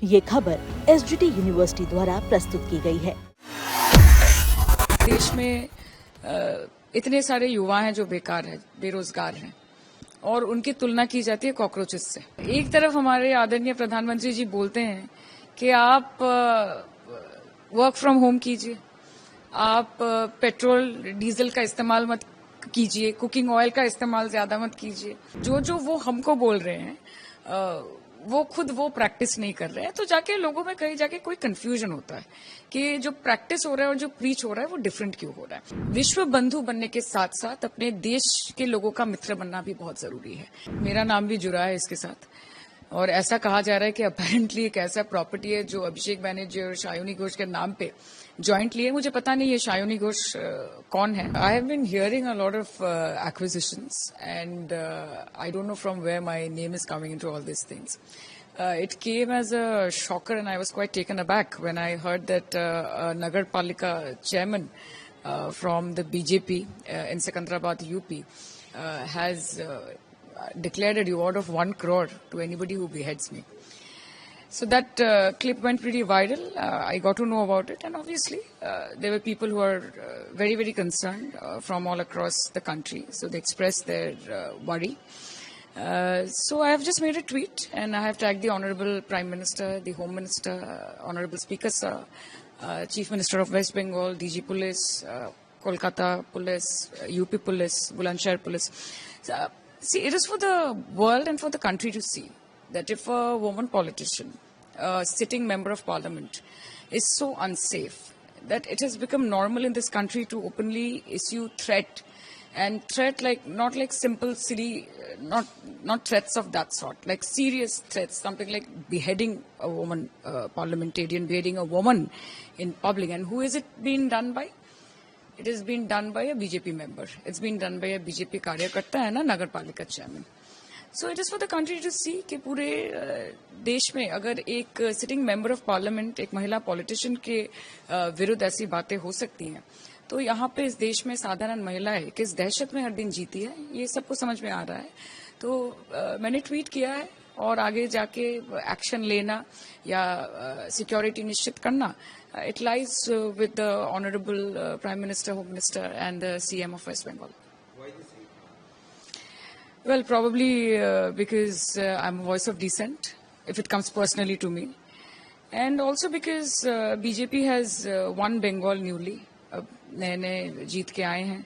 ये खबर SGT university द्वारा प्रस्तुत की गई है। देश में इतने सारे युवा हैं जो बेकार हैं, बेरोजगार हैं और उनकी तुलना की जाती है कॉकरोचेस से। एक तरफ हमारे आदरणीय प्रधानमंत्री जी बोलते हैं कि आप वर्क फ्रॉम होम कीजिए, आप पेट्रोल डीजल का इस्तेमाल मत कीजिए, कुकिंग ऑयल का इस्तेमाल ज्यादा मत कीजिए। जो वो हमको बोल रहे हैं वो खुद वो प्रैक्टिस नहीं कर रहे हैं, तो जाके लोगों में कहीं जाके कोई कंफ्यूजन होता है कि जो प्रैक्टिस हो रहा है और जो प्रीच हो रहा है वो डिफरेंट क्यों हो रहा है। विश्व बंधु बनने के साथ साथ अपने देश के लोगों का मित्र बनना भी बहुत जरूरी है। मेरा नाम भी जुड़ा है इसके साथ और ऐसा कहा जा रहा है कि अपेरेंटली एक ऐसा प्रॉपर्टी है जो अभिषेक बैनर्जी और शायोनी घोष के नाम पे जॉइंटली है। मुझे पता नहीं ये शायोनी घोष कौन है। I have been hearing a lot of acquisitions and I don't know from where my name is coming into all this things. It came as a shocker and I was quite taken aback when I heard that a Nagar Palika chairman from the BJP in Secunderabad, UP has declared a reward of 1 crore to anybody who beheads me. So that clip went pretty viral. I got to know about it and obviously there were people who are very, very concerned from all across the country. So they expressed their worry. So I have just made a tweet and I have tagged the Honorable Prime Minister, the Home Minister, Honorable Speaker Sir, Chief Minister of West Bengal, DG Police, Kolkata Police, UP Police, Bulandshahr Police. See, it is for the world and for the country to see that if a woman politician, a sitting member of parliament, is so unsafe that it has become normal in this country to openly issue threat. And threat not like simple silly, not threats of that sort, like serious threats, something like beheading a woman, parliamentarian, beheading a woman in public. And who is it being done by? It is being done by a BJP member. It's been done by a BJP कार्यकर्ता and a Nagar Palika chairman. So it is for the country to see कि पूरे देश में अगर एक sitting member of parliament, एक महिला politician के विरुद्ध ऐसी बातें हो सकती हैं, तो यहाँ पे इस देश में साधारण महिलाएं किस दहशत में हर दिन जीती है, ये सबको समझ में आ रहा है। तो मैंने ट्वीट किया है और आगे जाके एक्शन लेना या सिक्योरिटी निश्चित करना, it lies with the honourable prime minister, home minister and the CM of West Bengal. Well, probably because I'm a voice of dissent, if it comes personally to me. And also because BJP has won Bengal newly. अब नए नए जीत के आए हैं,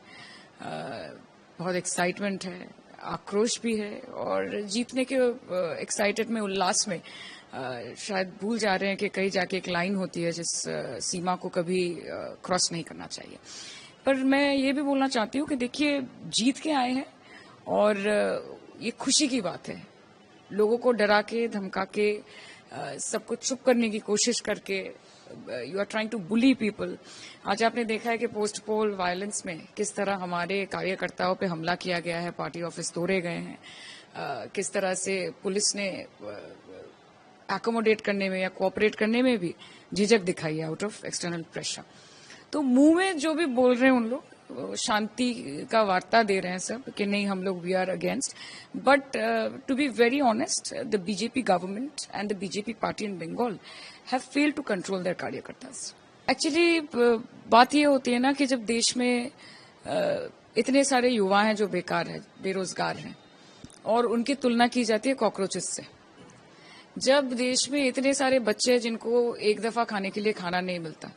बहुत excitement है, आक्रोश भी है और जीतने के एक्साइटेड में, उल्लास में शायद भूल जा रहे हैं कि कहीं जाके एक लाइन होती है जिस सीमा को कभी क्रॉस नहीं करना चाहिए. पर मैं ये भी बोलना चाहती हूँ कि देखिए, जीत के आए हैं और ये खुशी की बात है. लोगों को डरा के, धमका के, सब कुछ चुप करने की कोशिश करके you are trying to bully people. आज आपने देखा है कि पोस्ट पोल वायलेंस में किस तरह हमारे कार्यकर्ताओं पे हमला किया गया है, पार्टी ऑफिस तोड़े गए हैं, किस तरह से पुलिस ने एकोमोडेट करने में या कोऑपरेट करने में भी झिझक दिखाई है आउट ऑफ एक्सटर्नल प्रेशर. तो मुंह में जो भी बोल रहे हैं उन लोग शांति का वार्ता दे रहे हैं सब कि नहीं, हम लोग we are against. But to be very honest, the BJP government and the BJP party in Bengal have failed to control their कार्यकर्तास. एक्चुअली बात ये होती है ना कि जब देश में इतने सारे युवा हैं जो बेकार हैं, बेरोजगार हैं और उनकी तुलना की जाती है कॉकरोचेस से. जब देश में इतने सारे बच्चे हैं जिनको एक दफा खाने के लिए खाना नहीं मिलता,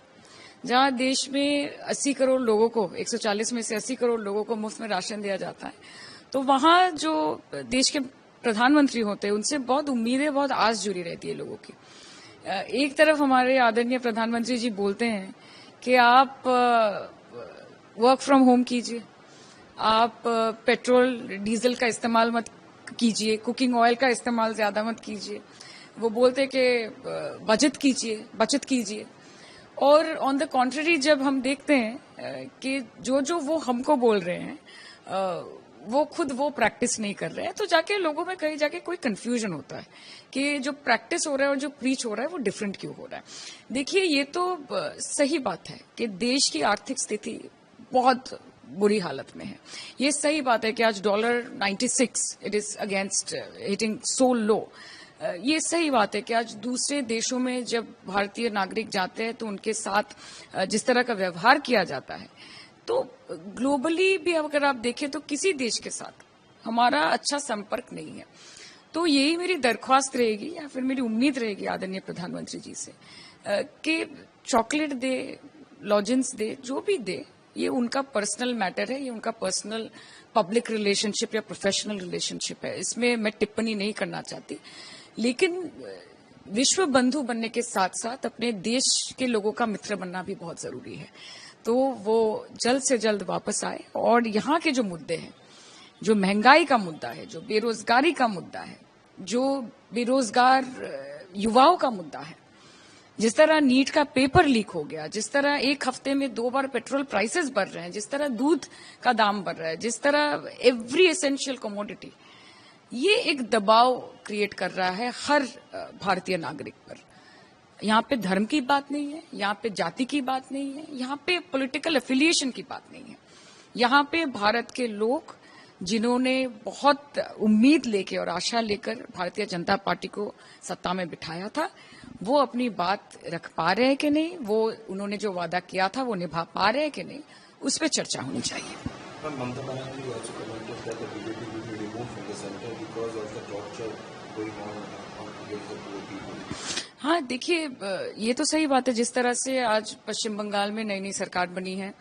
जहां देश में 80 करोड़ लोगों को, 140 में से 80 करोड़ लोगों को मुफ्त में राशन दिया जाता है, तो वहां जो देश के प्रधानमंत्री होते हैं उनसे बहुत उम्मीदें, बहुत आस जुड़ी रहती है लोगों की. एक तरफ हमारे आदरणीय प्रधानमंत्री जी बोलते हैं कि आप वर्क फ्रॉम होम कीजिए, आप पेट्रोल डीजल का इस्तेमाल मत कीजिए, कुकिंग ऑयल का इस्तेमाल ज्यादा मत कीजिए. वो बोलते हैं कि बचत कीजिए. और ऑन द कॉन्ट्ररी जब हम देखते हैं कि जो वो हमको बोल रहे हैं वो खुद वो प्रैक्टिस नहीं कर रहे हैं, तो जाके लोगों में कहीं जाके कोई कंफ्यूजन होता है कि जो प्रैक्टिस हो रहा है और जो प्रीच हो रहा है वो डिफरेंट क्यों हो रहा है. देखिए, ये तो सही बात है कि देश की आर्थिक स्थिति बहुत बुरी हालत में है. ये सही बात है कि आज $96 इट इज अगेंस्ट हिटिंग सो लो. ये सही बात है कि आज दूसरे देशों में जब भारतीय नागरिक जाते हैं तो उनके साथ जिस तरह का व्यवहार किया जाता है, तो ग्लोबली भी अगर आप देखें तो किसी देश के साथ हमारा अच्छा संपर्क नहीं है। तो यही मेरी दरख्वास्त रहेगी या फिर मेरी उम्मीद रहेगी आदरणीय प्रधानमंत्री जी से कि चॉकलेट दे, लॉजेंस दे, जो भी दे, ये उनका पर्सनल मैटर है, ये उनका पर्सनल पब्लिक रिलेशनशिप या प्रोफेशनल रिलेशनशिप है, इसमें मैं टिप्पणी नहीं करना चाहती। लेकिन विश्व बंधु बनने के साथ साथ अपने देश के लोगों का मित्र बनना भी बहुत जरूरी है। तो वो जल्द से जल्द वापस आए और यहाँ के जो मुद्दे हैं, जो महंगाई का मुद्दा है, जो बेरोजगारी का मुद्दा है, जो बेरोजगार युवाओं का मुद्दा है, जिस तरह नीट का पेपर लीक हो गया, जिस तरह एक हफ्ते में 2 बार पेट्रोल प्राइसेस बढ़ रहे हैं, जिस तरह दूध का दाम बढ़ रहा है, जिस तरह एवरी एसेंशियल कमोडिटी, ये एक दबाव क्रिएट कर रहा है हर भारतीय नागरिक पर। यहाँ पे धर्म की बात नहीं है, यहाँ पे जाति की बात नहीं है, यहाँ पे पॉलिटिकल एफिलिएशन की बात नहीं है। यहाँ पे भारत के लोग जिन्होंने बहुत उम्मीद लेके और आशा लेकर भारतीय जनता पार्टी को सत्ता में बिठाया था, वो अपनी बात रख पा रहे हैं कि नहीं, वो उन्होंने जो वादा किया था वो निभा पा रहे हैं कि नहीं, उस पर चर्चा होनी चाहिए। हाँ, देखिए, ये तो सही बात है। जिस तरह से आज पश्चिम बंगाल में नई नई सरकार बनी है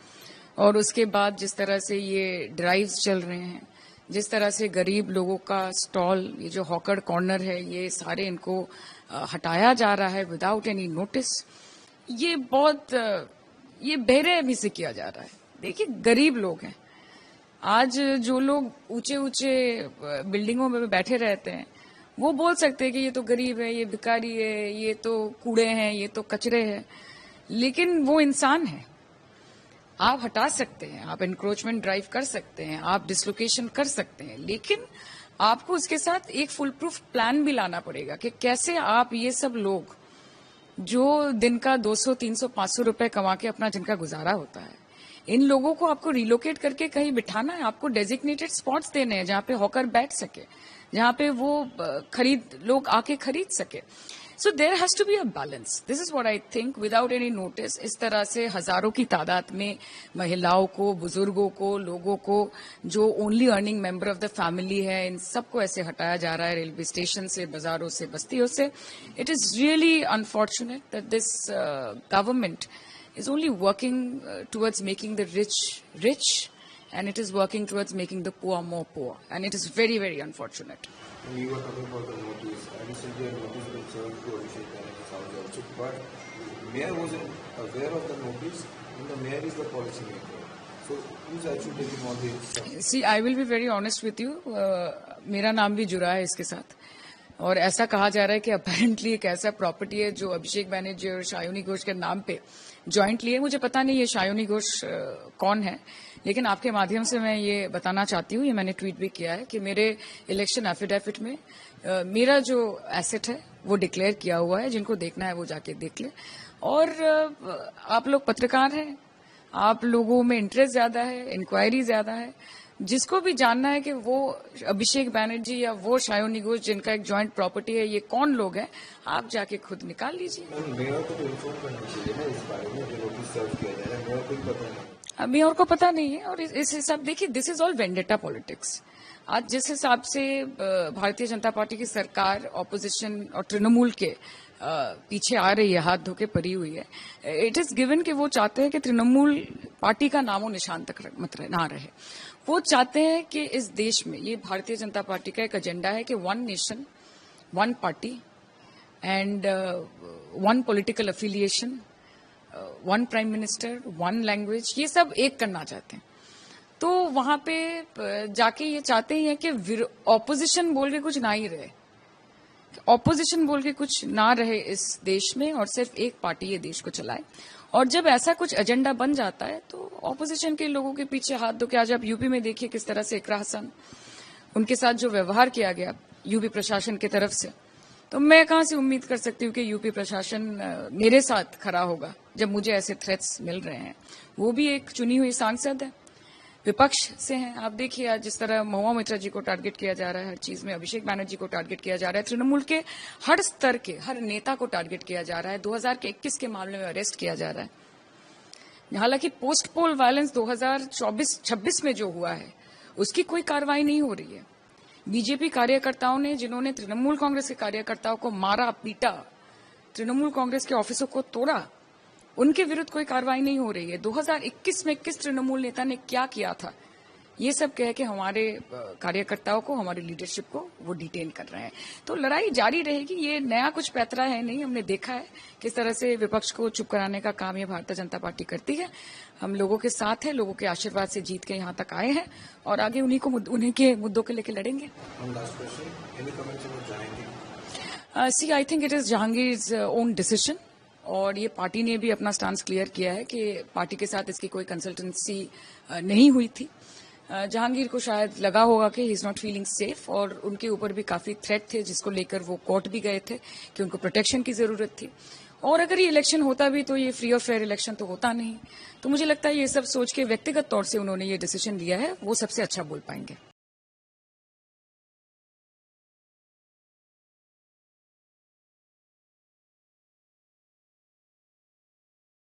और उसके बाद जिस तरह से ये ड्राइव्स चल रहे हैं, जिस तरह से गरीब लोगों का स्टॉल, ये जो हॉकर कॉर्नर है, ये सारे इनको हटाया जा रहा है विदाउट एनी नोटिस, ये बहुत ये बेरहमी से किया जा रहा है। देखिए, गरीब लोग हैं। आज जो लोग ऊंचे ऊंचे बिल्डिंगों में बैठे रहते हैं, वो बोल सकते हैं कि ये तो गरीब है, ये भिखारी है, ये तो कूड़े हैं, ये तो कचरे हैं, लेकिन वो इंसान है। आप हटा सकते हैं, आप एनक्रोचमेंट ड्राइव कर सकते हैं, आप डिसलोकेशन कर सकते हैं, लेकिन आपको उसके साथ एक फुल प्रूफ प्लान भी लाना पड़ेगा कि कैसे आप ये सब लोग जो दिन का 200, 300, 500 रुपए कमा के अपना जिनका गुजारा होता है, इन लोगों को आपको रिलोकेट करके कहीं बिठाना है। आपको डेजिग्नेटेड स्पॉट्स देने हैं जहां पे हॉकर बैठ सके, जहां पे वो लोग आके खरीद सके। So there has to be a balance. This is what I think. Without any notice इस तरह से हजारों की तादाद में महिलाओं को, बुजुर्गों को, लोगों को जो only earning member of the family है, इन सबको ऐसे हटाया जा रहा है रेलवे स्टेशन से, बाजारों से, बस्तियों से। It is really unfortunate that this government is only working towards making the rich rich, and it is working towards making the poor more poor, and it is very, very unfortunate. We were talking about the notice. Recently, a notice was served to Abhishek Banerjee's house also, but mayor wasn't aware of the notice, and the mayor is the policy maker. So, who's actually taking all the stuff? See, I will be very honest with you. मेरा नाम भी जुड़ा है इसके साथ, और ऐसा कहा जा रहा है कि अपेरेंटली एक ऐसा प्रॉपर्टी है जो अभिषेक बैनर्जी और शायोनी घोष के नाम पे जॉइंटली है। मुझे पता नहीं ये शायोनी घोष कौन है, लेकिन आपके माध्यम से मैं ये बताना चाहती हूँ, ये मैंने ट्वीट भी किया है कि मेरे इलेक्शन एफिडेविट में मेरा जो एसेट है वो डिक्लेयर किया हुआ है। जिनको देखना है वो जाके देख ले। और आप लोग पत्रकार हैं, आप लोगों में इंटरेस्ट ज्यादा है, इंक्वायरी ज्यादा है। जिसको भी जानना है कि वो अभिषेक बैनर्जी या वो शायोनी घोष जिनका एक जॉइंट प्रॉपर्टी है, ये कौन लोग हैं, आप जाके खुद निकाल लीजिए। मेयर को तो इन्फॉर्म करना चाहिए ना इस बारे में, जो नोटिस सर्व किया जा रहा है, मेयर को ही पता नहीं। अभी और को पता नहीं है। और इस हिसाब, देखिए, this is all vendetta politics. आज जिस हिसाब से भारतीय जनता पार्टी की सरकार ऑपोजिशन और तृणमूल के पीछे आ रही है, हाथ धोके पड़ी हुई है, इट इज गिवन कि वो चाहते हैं कि तृणमूल पार्टी का नामो निशान तक मत ना रहे। वो चाहते हैं कि इस देश में, ये भारतीय जनता पार्टी का एक एजेंडा है कि 1 nation 1 party and 1 political affiliation, 1 prime minister, 1 language, ये सब एक करना चाहते हैं। तो वहां पे जाके ये चाहते ही हैं कि ऑपोजिशन बोल के कुछ ना ही रहे, ऑपोजिशन बोल के कुछ ना रहे इस देश में, और सिर्फ एक पार्टी ये देश को चलाए। और जब ऐसा कुछ एजेंडा बन जाता है तो ऑपोजिशन के लोगों के पीछे हाथ धो के, आज आप यूपी में देखिए किस तरह से इकरा हसन, उनके साथ जो व्यवहार किया गया यूपी प्रशासन की तरफ से, तो मैं कहां से उम्मीद कर सकती हूँ कि यूपी प्रशासन मेरे साथ खड़ा होगा जब मुझे ऐसे थ्रेट्स मिल रहे हैं। वो भी एक चुनी हुई सांसद है, विपक्ष से हैं। आप देखिए आज जिस तरह महुआ मित्रा जी को टारगेट किया जा रहा है हर चीज में, अभिषेक बैनर्जी को टारगेट किया जा रहा है, तृणमूल के हर स्तर के हर नेता को टारगेट किया जा रहा है, 2021 के मामले में अरेस्ट किया जा रहा है। हालांकि पोस्ट पोल वायलेंस 2024-26 में जो हुआ है उसकी कोई कार्रवाई नहीं हो रही है। बीजेपी कार्यकर्ताओं ने, जिन्होंने तृणमूल कांग्रेस के कार्यकर्ताओं को मारा पीटा, तृणमूल कांग्रेस के ऑफिसों को तोड़ा, उनके विरुद्ध कोई कार्रवाई नहीं हो रही है। 2021 में किस तृणमूल नेता ने क्या किया था, ये सब कह के हमारे कार्यकर्ताओं को, हमारी लीडरशिप को वो डिटेन कर रहे हैं। तो लड़ाई जारी रहेगी, ये नया कुछ पैतरा है नहीं। हमने देखा है किस तरह से विपक्ष को चुप कराने का काम ये भारतीय जनता पार्टी करती है। हम लोगों के साथ हैं, लोगों के आशीर्वाद से जीत के यहाँ तक आए हैं और आगे उन्हीं के मुद्दों के लेकर लड़ेंगे। See I think it is Jahangir's own decision और ये पार्टी ने भी अपना स्टांस क्लियर किया है कि पार्टी के साथ इसकी कोई कंसल्टेंसी नहीं हुई थी। जहांगीर को शायद लगा होगा कि he is not feeling safe और उनके ऊपर भी काफी थ्रेट थे जिसको लेकर वो कोर्ट भी गए थे कि उनको प्रोटेक्शन की जरूरत थी। और अगर ये इलेक्शन होता भी तो ये फ्री और फेयर इलेक्शन तो होता नहीं। तो मुझे लगता है ये सब सोच के व्यक्तिगत तौर से उन्होंने ये डिसीजन लिया है, वो सबसे अच्छा बोल पाएंगे।